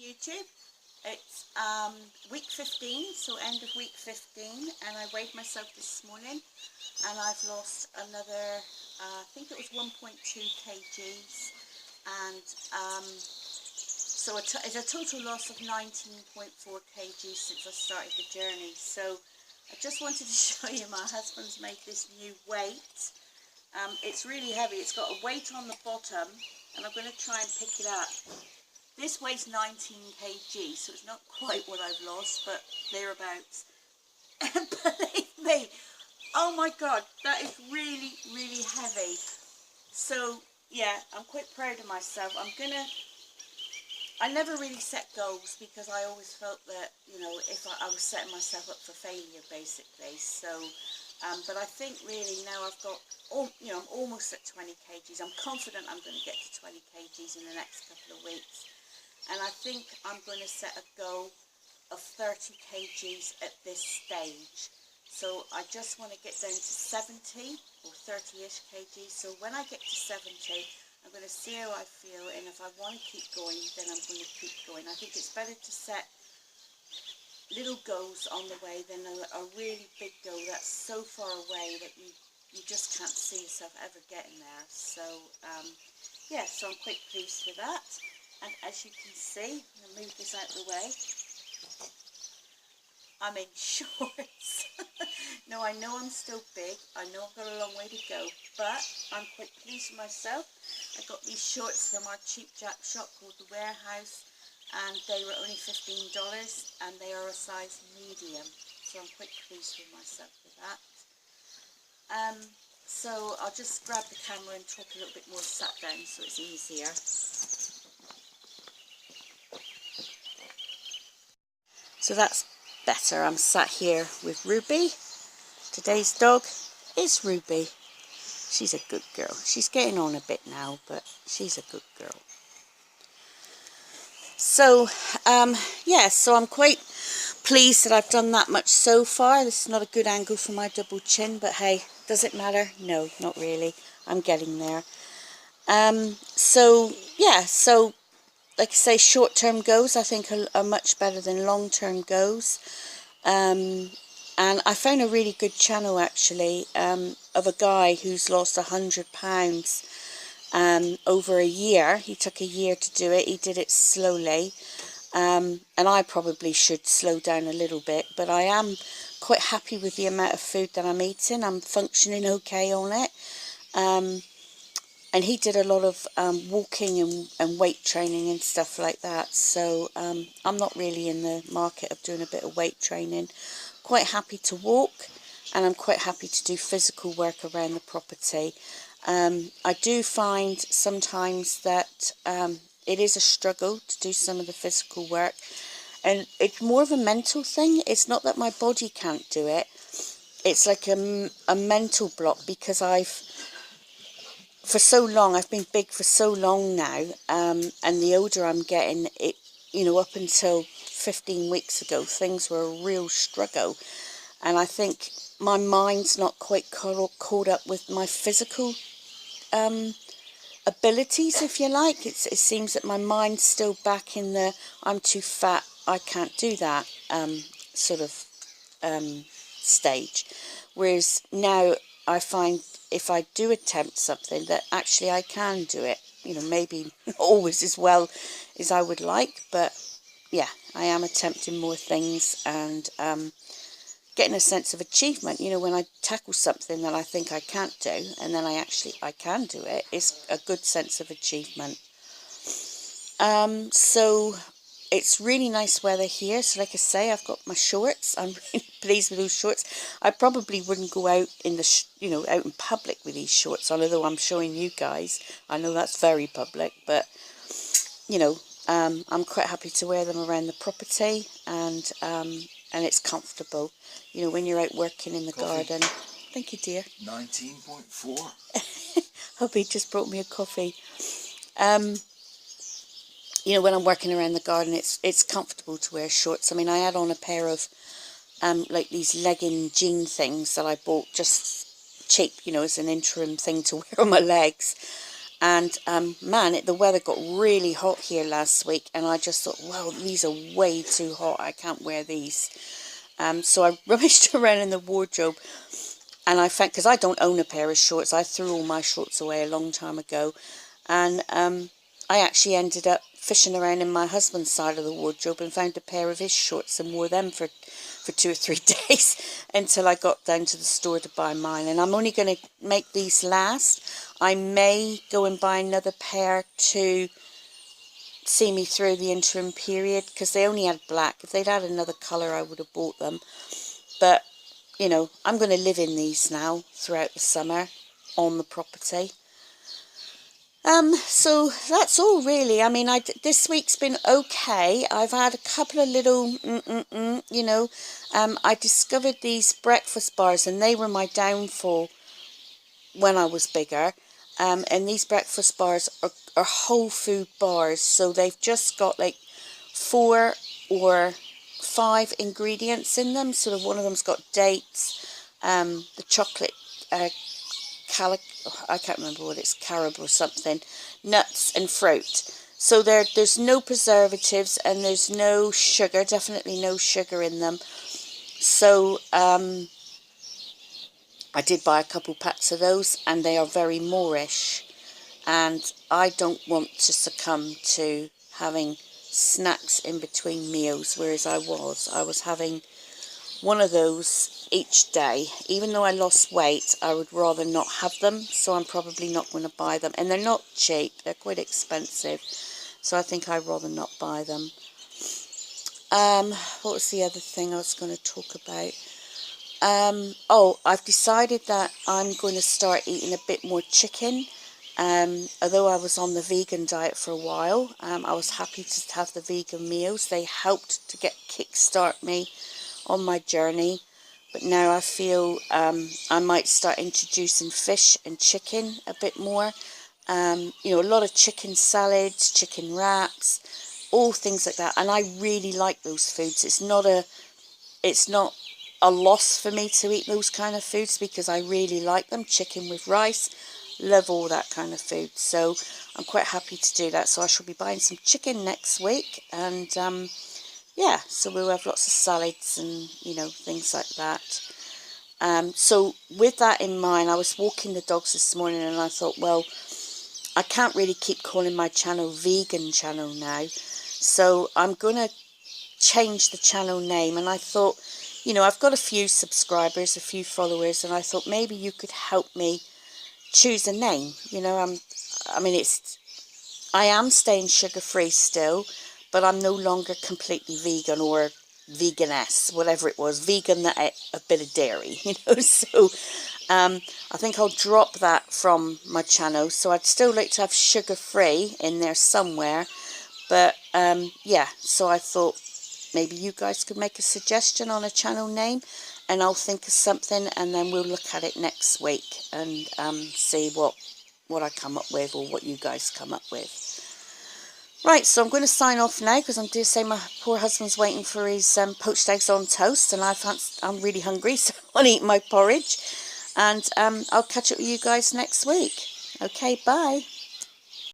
YouTube. It's week 15, so end of week 15, and I weighed myself this morning and I've lost another, I think it was 1.2 kgs, and so it's a total loss of 19.4 kgs since I started the journey. So I just wanted to show you my husband's made this new weight. It's really heavy. It's got a weight on the bottom, and I'm going to try and pick it up. This weighs 19 kg, so it's not quite what I've lost, but thereabouts. And believe me, oh my god, that is really, really heavy. So yeah, I'm quite proud of myself. I never really set goals because I always felt that, you know, if I was setting myself up for failure, basically. So, but I think really now I've got, you know, I'm almost at 20 kgs. I'm confident I'm going to get to 20 kgs in the next couple of weeks. And I think I'm going to set a goal of 30 kgs at this stage. So I just want to get down to 70 or 30-ish kgs. So when I get to 70, I'm going to see how I feel, and if I want to keep going, then I'm going to keep going. I think it's better to set little goals on the way than a really big goal that's so far away that you just can't see yourself ever getting there. So yeah, so I'm quite pleased with that. And as you can see, I'm going to move this out of the way, I'm in shorts. No, I know I'm still big, I know I've got a long way to go, but I'm quite pleased with myself. I got these shorts from our cheap Jap shop called The Warehouse, and they were only $15, and they are a size medium, so I'm quite pleased with myself with that. So I'll just grab the camera and talk a little bit more sat down so it's easier. So that's better. I'm sat here with Ruby. Today's dog is Ruby. She's a good girl. She's getting on a bit now, but she's a good girl. So, yeah, so I'm quite pleased that I've done that much so far. This is not a good angle for my double chin, but hey, does it matter? No, not really. I'm getting there. So, yeah, so like I say, short-term goals I think are much better than long-term goals. And I found a really good channel actually of a guy who's lost £100 over a year. He took a year to do it. He did it slowly, and I probably should slow down a little bit, but I am quite happy with the amount of food that I'm eating. I'm functioning okay on it. And he did a lot of walking and weight training and stuff like that. So I'm not really in the market of doing a bit of weight training. Quite happy to walk, and I'm quite happy to do physical work around the property. I do find sometimes that it is a struggle to do some of the physical work. And it's more of a mental thing. It's not that my body can't do it. It's like a mental block because for so long, I've been big for so long now, and the older I'm getting, it, you know, up until 15 weeks ago, things were a real struggle, and I think my mind's not quite caught up with my physical abilities, if you like. It seems that my mind's still back in the I'm too fat, I can't do that sort of stage, whereas now I find if I do attempt something that actually I can do it, you know, maybe not always as well as I would like, but yeah, I am attempting more things and getting a sense of achievement. You know, when I tackle something that I think I can't do and then I can do it, it's a good sense of achievement. So it's really nice weather here. So like I say, I've got my shorts. I'm really pleased with those shorts. I probably wouldn't go out in the, you know, out in public with these shorts, although I'm showing you guys. I know that's very public, but, you know, I'm quite happy to wear them around the property, and it's comfortable. You know, when you're out working in the garden. Thank you, dear. 19.4. Hubby just brought me a coffee. You know, when I'm working around the garden, it's comfortable to wear shorts. I mean, I had on a pair of like these legging jean things that I bought just cheap, you know, as an interim thing to wear on my legs. And man, the weather got really hot here last week, and I just thought, well, these are way too hot. I can't wear these. So I rummaged around in the wardrobe, and I found, because I don't own a pair of shorts, I threw all my shorts away a long time ago, and I actually ended up fishing around in my husband's side of the wardrobe and found a pair of his shorts and wore them for 2 or 3 days until I got down to the store to buy mine. And I'm only going to make these last. I may go and buy another pair to see me through the interim period, because they only had black. If they'd had another colour, I would have bought them. But, you know, I'm going to live in these now throughout the summer on the property. So that's all really. I mean, this week's been okay. I've had a couple of little, you know, I discovered these breakfast bars, and they were my downfall when I was bigger. And these breakfast bars are whole food bars, so they've just got like 4 or 5 ingredients in them. Sort of one of them's got dates, the chocolate, I can't remember what it's, carob or something, nuts and fruit. So there's no preservatives, and there's no sugar, definitely no sugar in them. So I did buy a couple packs of those, and they are very Moorish, and I don't want to succumb to having snacks in between meals, whereas I was having one of those each day. Even though I lost weight, I would rather not have them, so I'm probably not going to buy them. And they're not cheap, they're quite expensive, so I think I'd rather not buy them. What was the other thing I was going to talk about? Oh, I've decided that I'm going to start eating a bit more chicken. Although I was on the vegan diet for a while, I was happy to have the vegan meals. They helped to kickstart me on my journey, but now I feel I might start introducing fish and chicken a bit more. You know, a lot of chicken salads, chicken wraps, all things like that, and I really like those foods. It's not a loss for me to eat those kind of foods, because I really like them. Chicken with rice, love all that kind of food, so I'm quite happy to do that. So I shall be buying some chicken next week, and yeah, so we'll have lots of salads and, you know, things like that. So with that in mind, I was walking the dogs this morning, and I thought, well, I can't really keep calling my channel Vegan Channel now, so I'm going to change the channel name. And I thought, you know, I've got a few subscribers, a few followers, and I thought maybe you could help me choose a name. You know, I am staying sugar-free still, but I'm no longer completely vegan, or veganess, whatever it was, vegan that ate a bit of dairy, you know. So I think I'll drop that from my channel. So I'd still like to have sugar-free in there somewhere, but yeah, so I thought maybe you guys could make a suggestion on a channel name, and I'll think of something, and then we'll look at it next week and see what I come up with, or what you guys come up with. Right, so I'm going to sign off now, because I'm due to say my poor husband's waiting for his poached eggs on toast, and I'm really hungry, so I want to eat my porridge. And I'll catch up with you guys next week. Okay, bye.